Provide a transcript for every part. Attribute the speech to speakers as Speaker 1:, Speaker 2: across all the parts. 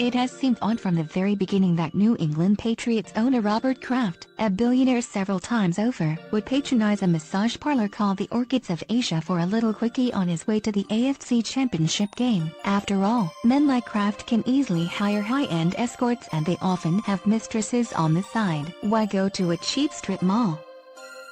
Speaker 1: It has seemed odd from the very beginning that New England Patriots owner Robert Kraft, a billionaire several times over, would patronize a massage parlor called the Orchids of Asia for a little quickie on his way to the AFC Championship game. After all, men like Kraft can easily hire high-end escorts, and they often have mistresses on the side. Why go to a cheap strip mall?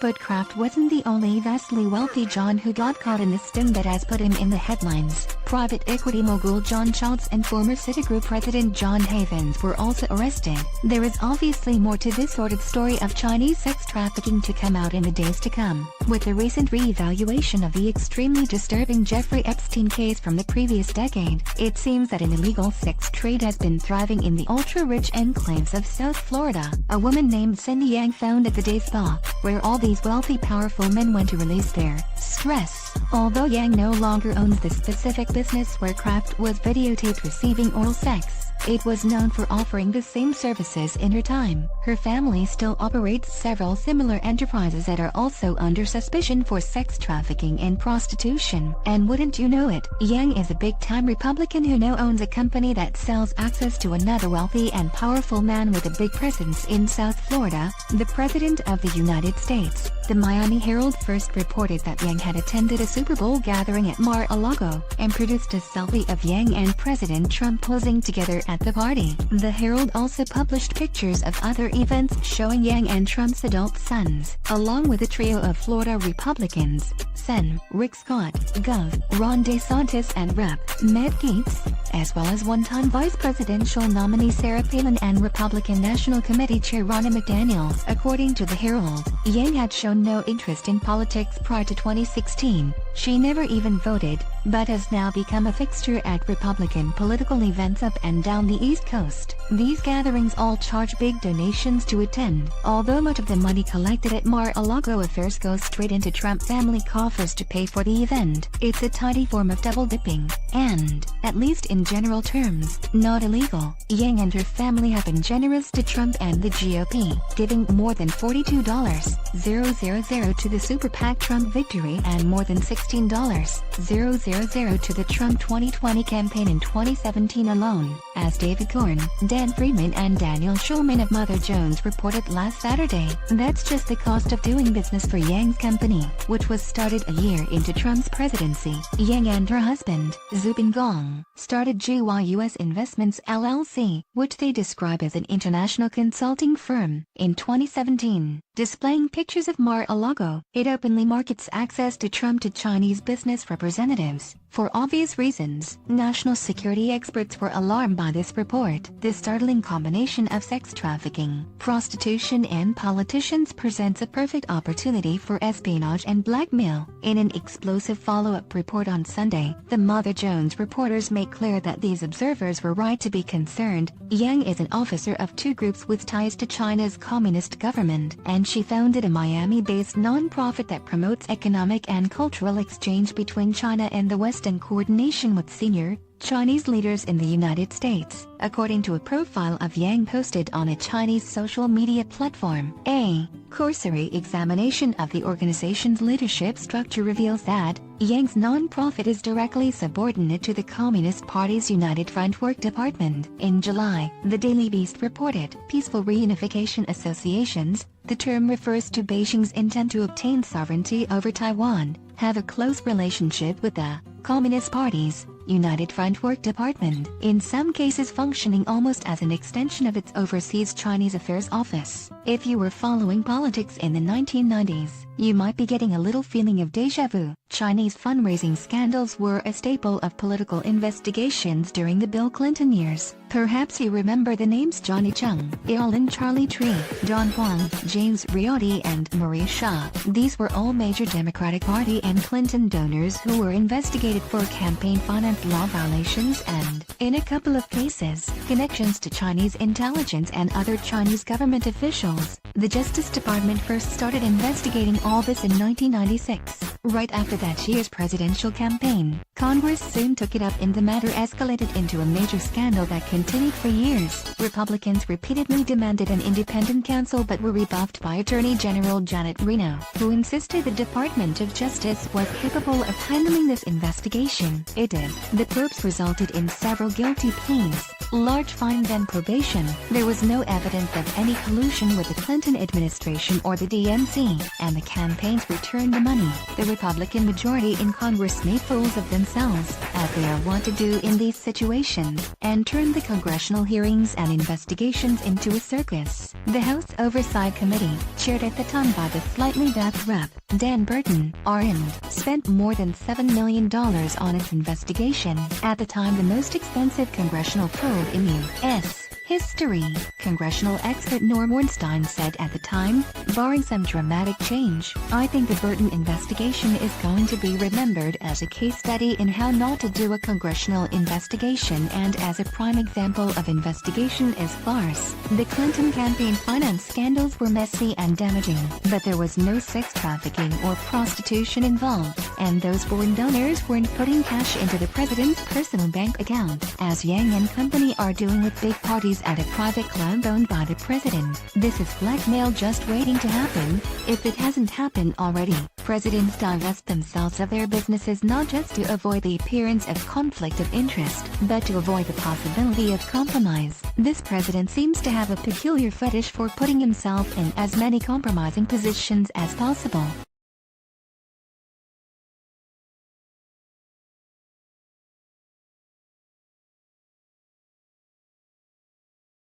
Speaker 1: But Kraft wasn't the only vastly wealthy John who got caught in the sting that has put him in the headlines. Private equity mogul John Schultz and former Citigroup president John Havens were also arrested. There is obviously more to this sordid story of Chinese sex trafficking to come out in the days to come. With the recent re-evaluation of the extremely disturbing Jeffrey Epstein case from the previous decade, it seems that an illegal sex trade has been thriving in the ultra-rich enclaves of South Florida. A woman named Cindy Yang founded the day spa, where all these wealthy powerful men went to release their stress. Although Yang no longer owns the specific business where Kraft was videotaped receiving oral sex, it was known for offering the same services in her time. Her family still operates several similar enterprises that are also under suspicion for sex trafficking and prostitution. And wouldn't you know it, Yang is a big-time Republican who now owns a company that sells access to another wealthy and powerful man with a big presence in South Florida, the President of the United States. The Miami Herald first reported that Yang had attended a Super Bowl gathering at Mar-a-Lago and produced a selfie of Yang and President Trump posing together at the party. The Herald also published pictures of other events showing Yang and Trump's adult sons, along with a trio of Florida Republicans, Sen. Rick Scott, Gov. Ron DeSantis and Rep. Matt Gaetz, as well as one-time vice presidential nominee Sarah Palin and Republican National Committee Chair Ronna McDaniel. According to the Herald, Yang had shown no interest in politics prior to 2016. She never even voted, but has now become a fixture at Republican political events up and down the East Coast. These gatherings all charge big donations to attend, although much of the money collected at Mar-a-Lago affairs goes straight into Trump family coffers to pay for the event. It's a tidy form of double-dipping, and, at least in general terms, not illegal. Yang and her family have been generous to Trump and the GOP, giving more than $42,000 to the Super PAC Trump Victory and more than $16,000 to the Trump 2020 campaign in 2017 alone, as David Corn, Dan Friedman and Daniel Schulman of Mother Jones reported last Saturday. That's just the cost of doing business for Yang's company, which was started a year into Trump's presidency. Yang and her husband, Zubin Gong, started GYUS Investments LLC, which they describe as an international consulting firm, in 2017. Displaying pictures of Mar-a-Lago, it openly markets access to Trump to Chinese business representatives. For obvious reasons, national security experts were alarmed by this report. This startling combination of sex trafficking, prostitution and politicians presents a perfect opportunity for espionage and blackmail. In an explosive follow-up report on Sunday, the Mother Jones reporters make clear that these observers were right to be concerned. Yang is an officer of two groups with ties to China's communist government, and she founded a Miami-based non-profit that promotes economic and cultural exchange between China and the West in coordination with senior Chinese leaders in the United States, according to a profile of Yang posted on a Chinese social media platform. A cursory examination of the organization's leadership structure reveals that Yang's non-profit is directly subordinate to the Communist Party's United Front Work Department. In July, the Daily Beast reported, Peaceful Reunification Associations, the term refers to Beijing's intent to obtain sovereignty over Taiwan, have a close relationship with the Communist Party's United Front Work Department, in some cases functioning almost as an extension of its overseas Chinese affairs office. If you were following politics in the 1990s, you might be getting a little feeling of déjà vu. Chinese fundraising scandals were a staple of political investigations during the Bill Clinton years. Perhaps you remember the names Johnny Chung, Earlin Charlie Tree, Don Huang, James Riotti and Marie Shaw. These were all major Democratic Party and Clinton donors who were investigated for campaign finance law violations and, in a couple of cases, connections to Chinese intelligence and other Chinese government officials. The Justice Department first started investigating all this in 1996, right after that year's presidential campaign. Congress soon took it up and the matter escalated into a major scandal that continued for years. Republicans repeatedly demanded an independent counsel but were rebuffed by Attorney General Janet Reno, who insisted the Department of Justice was capable of handling this investigation. It did. The probes resulted in several guilty pleas, large fines and probation. There was no evidence of any collusion with the Clinton administration or the DNC, and the campaigns returned the money. The Republican majority in Congress made fools of themselves, as they are wont to do in these situations, and turned the congressional hearings and investigations into a circus. The House Oversight Committee, chaired at the time by the slightly deaf Rep. Dan Burton, RN, spent more than $7 million on its investigation, at the time the most expensive congressional probe in U.S. history. Congressional expert Norm Ornstein said at the time, barring some dramatic change, I think the Burton investigation is going to be remembered as a case study in how not to do a congressional investigation and as a prime example of investigation as farce. The Clinton campaign finance scandals were messy and damaging, but there was no sex trafficking or prostitution involved, and those foreign donors weren't putting cash into the president's personal bank account, as Yang and company are doing with big parties at a private club owned by the president. This is blackmail just waiting to happen, if it hasn't happened already. Presidents divest themselves of their businesses not just to avoid the appearance of conflict of interest, but to avoid the possibility of compromise. This president seems to have a peculiar fetish for putting himself in as many compromising positions as possible.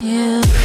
Speaker 2: Yeah.